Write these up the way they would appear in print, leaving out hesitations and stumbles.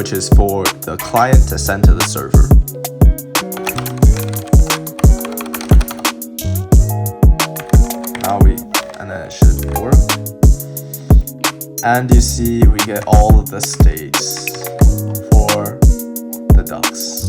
which is for the client to send to the server. And then it should work. And you see we get all of the states for the ducks.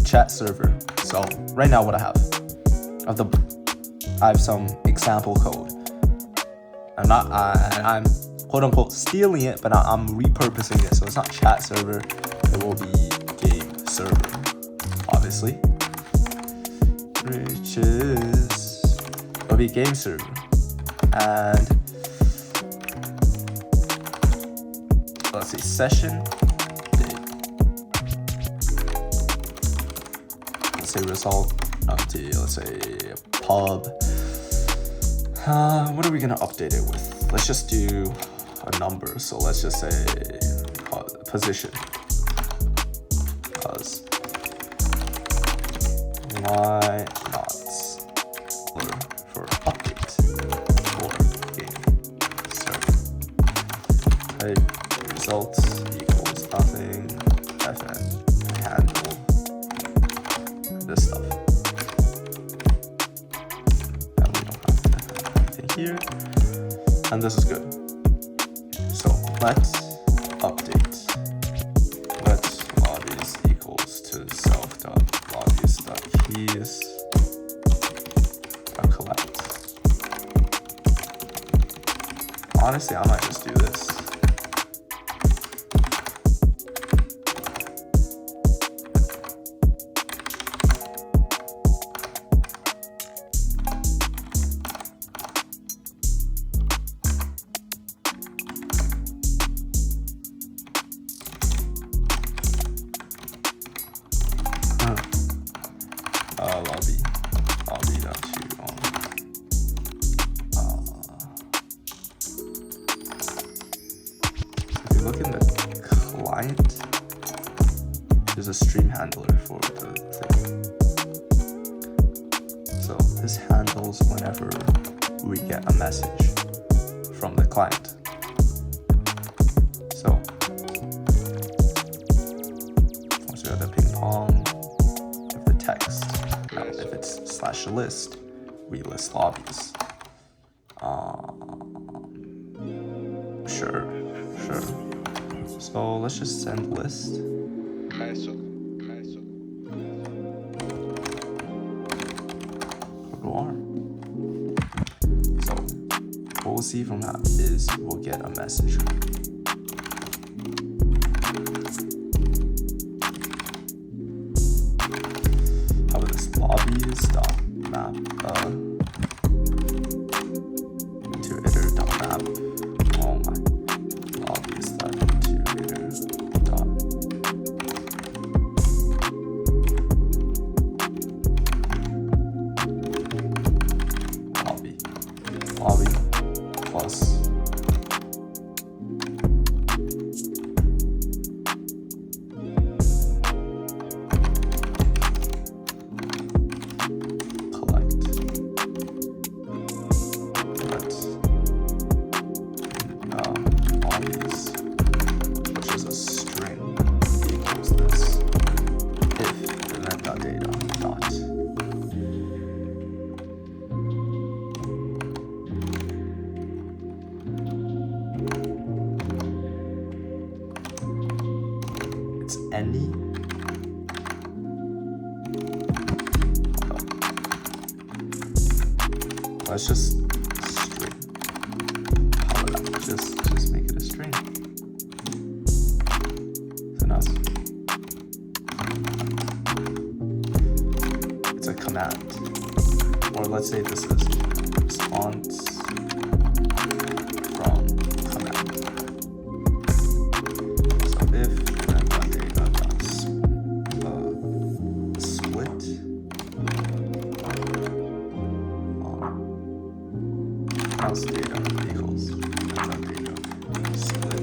Chat server. So right now what I have some example code. I'm quote unquote stealing it, but I'm repurposing it. So it's not chat server, it will be game server, obviously. Which is, it'll be game server. And let's see, session date. Let's say result update, let's say pub. What are we gonna update it with? Let's just do a number. So let's just say position. Because why not for update for game server? Type results equals nothing. FN handle this stuff. Here, and this is good. So let's update. Let lobbies equals to self dot lobbies dot keys dot collect. Honestly, I might just do this. Lobby dot to if you look in the client, there's a stream handler for the thing. So this handles whenever we get a message from the client. So once we have the ping pong, with the text. Now, if it's /list, we list lobbies. Sure. So let's just send list. So what we'll see from that is we'll get a message. How about this lobbies dot map to iter dot map. Oh my, lobbies dot to iter dot lobby plus any. Let's just string. How about that? Just make it a string. So now it's a command. Or let's say this is response from command. So if house data equals data split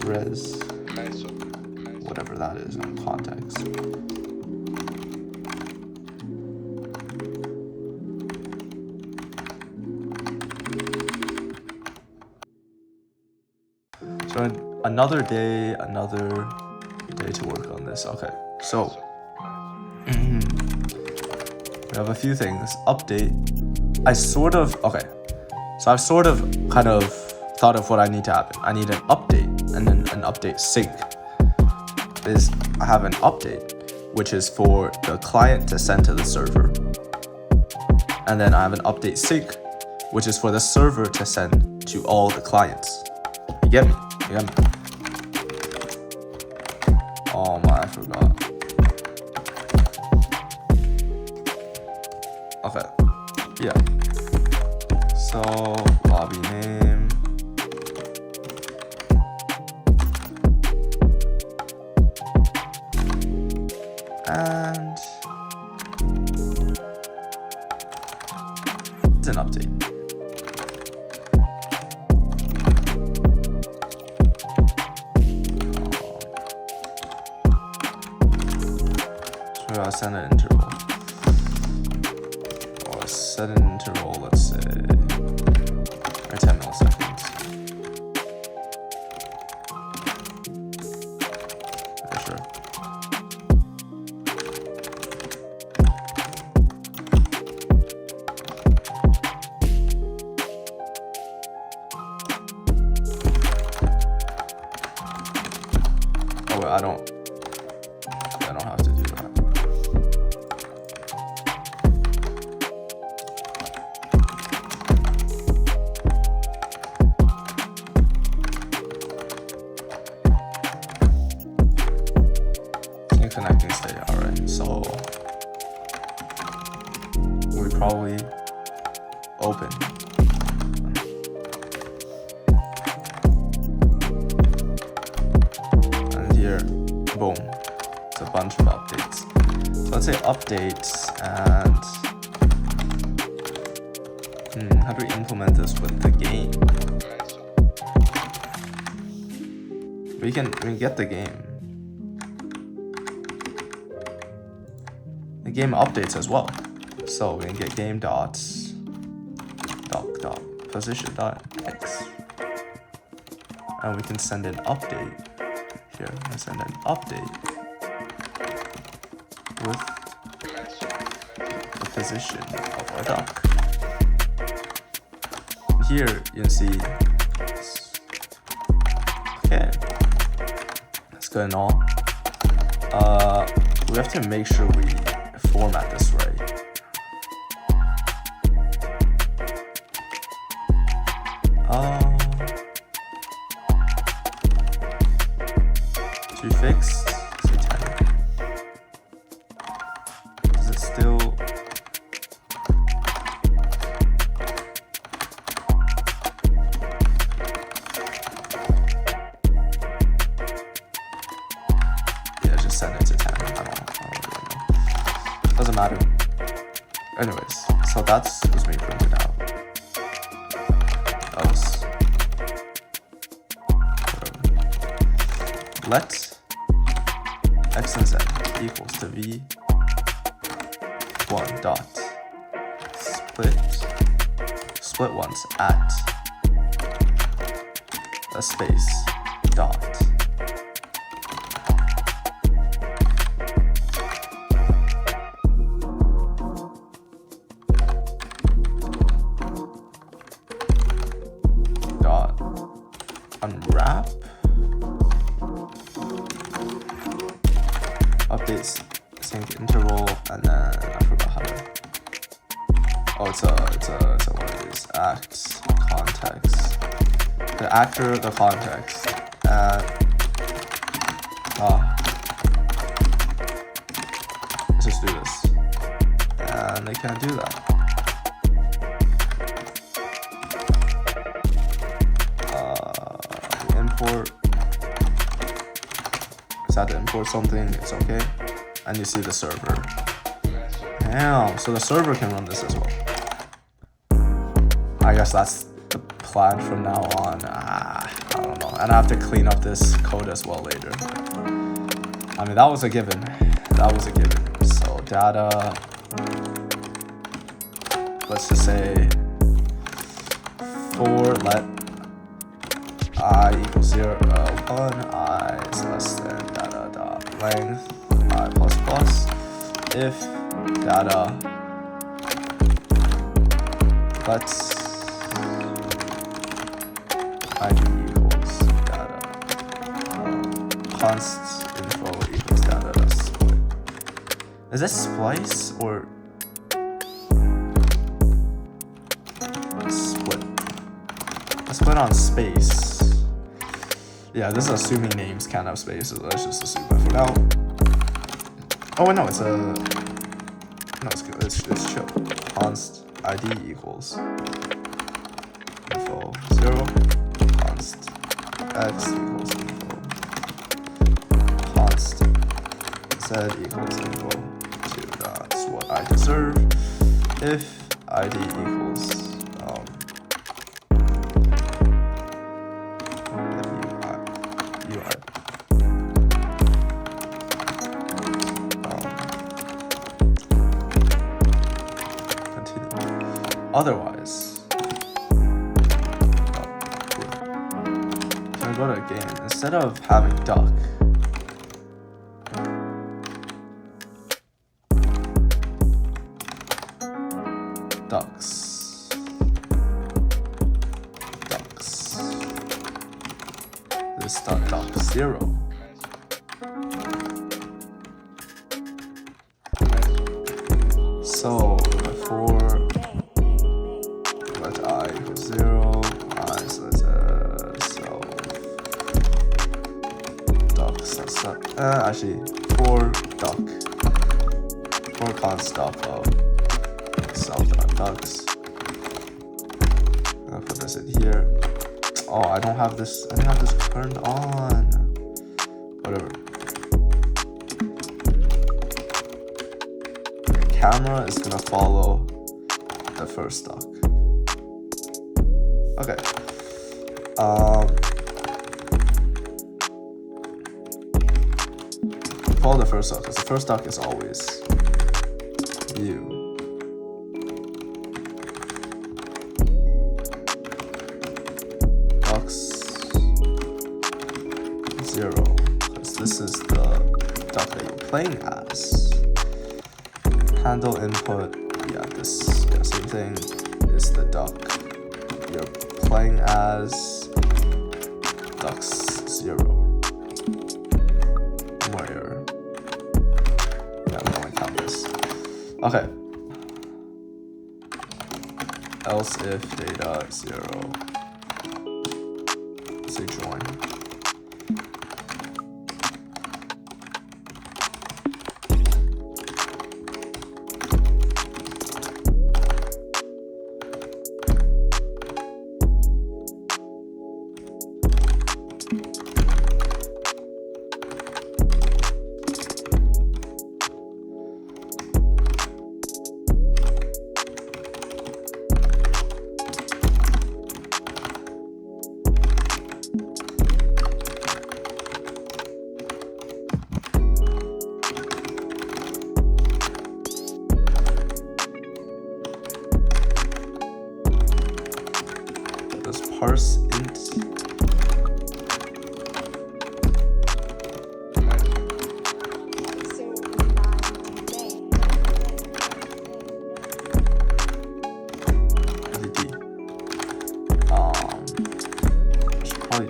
res, whatever that is in context. So another day to work on this. Okay, so we have a few things. Update. I've sort of kind of thought of what I need to happen. I need an update and then an update sync. I have an update, which is for the client to send to the server. And then I have an update sync, which is for the server to send to all the clients. You get me? Oh my, I forgot. Okay, yeah. So, lobby name. And it's an update. So I'll send an interval. Or set an interval, let's say, or 10 milliseconds. Yeah, sure. Oh wait, I don't have to do that. Connecting state. Alright, so we probably open. And here, boom. It's a bunch of updates. So let's say updates and how do we implement this with the game? We can get the game. The game updates as well. So we can get game dot position dot x. And we can send an update here. I send an update with the position of our duck. Here you can see, okay, that's good and all. We have to make sure we format this right. To fix, say 10. Is it still? Yeah, just send it to 10. I don't really know. Doesn't matter. Anyways, so that's what's being printed out. Else. Whatever. Let x and z equals to v1 dot split once at a space dot unwrap updates sync interval, and then I forgot how to. Oh, it's a what it is, act context, the actor, the context, and let's just do this, and they can't do that. Import. Just have to import something, it's okay. And you see the server. Damn, so the server can run this as well. I guess that's the plan from now on. I don't know. and I have to clean up this code as well later. I mean, that was a given. That was a given. So data, let's just say for let I equals 0, 1, I is less than data dot length I plus plus. If data let's ID equals data const info equals data dot split. Is this splice or split? Let's put on space. Yeah, this is assuming names can't have spaces. So let's just assume that for now. Oh wait, no, it's a no, it's good. It's chill. Const ID equals info 0. Const x equals info. Const z equals info 2. That's what I deserve. If ID equals otherwise, so I go to a game. Instead of having duck, ducks, this duck 0. So for let I equals 0, I so ducks. Actually, for duck, for const duck of self ducks. I'm gonna put this in here. Oh, I don't have this. I don't have this turned on. Whatever. Camera is gonna follow the first duck. Okay. Follow the first duck because the first duck is always view. Ducks 0 because this is the duck that you're playing as. Handle input, yeah, this, yeah, same thing, is the duck you're playing as. Ducks 0. Where? Yeah, we only count this. Okay. Else if data 0. Say join. Parse int. Should probably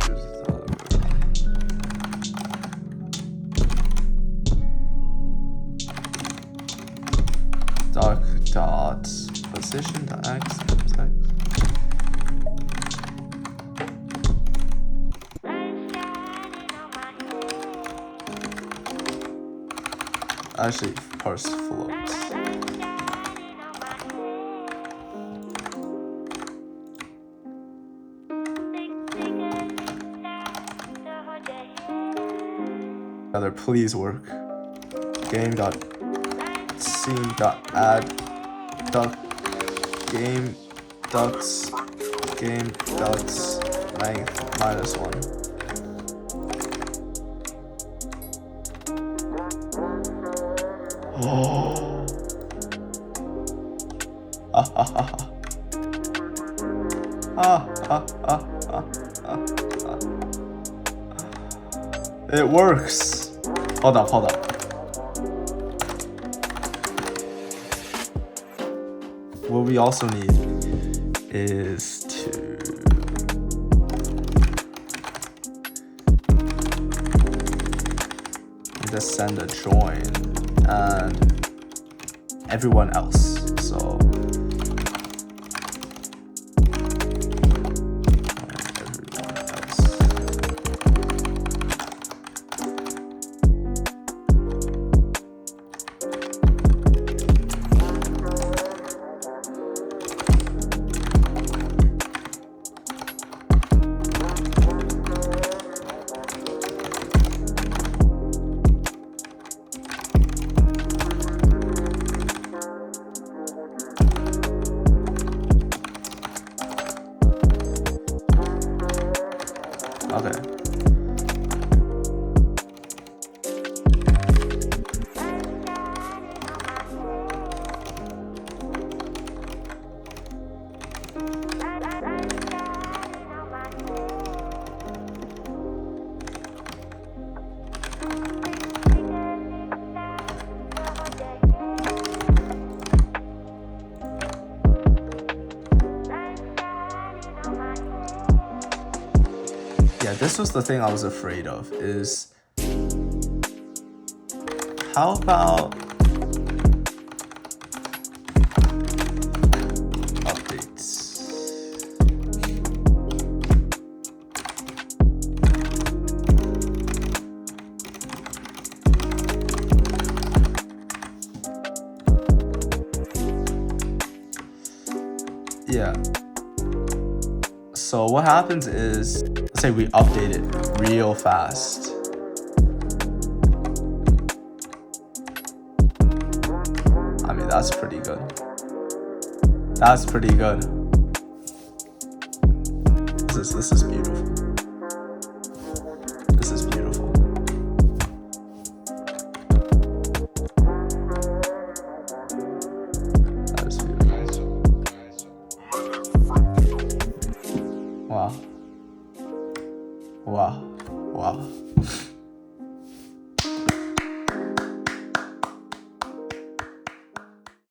use the other doc dot position dot x. Actually, parse floats. Rather, please work. Game.scene.add duck game ducks game ducks length minus 1. Oh. It works. Hold up. What we also need is to just send a join and everyone else. So okay. Yeah, this was the thing I was afraid of, is how about updates? Yeah. So what happens is, let's say we update it real fast. I mean, that's pretty good. That's pretty good. This is beautiful. This is beautiful. That is beautiful. Wow.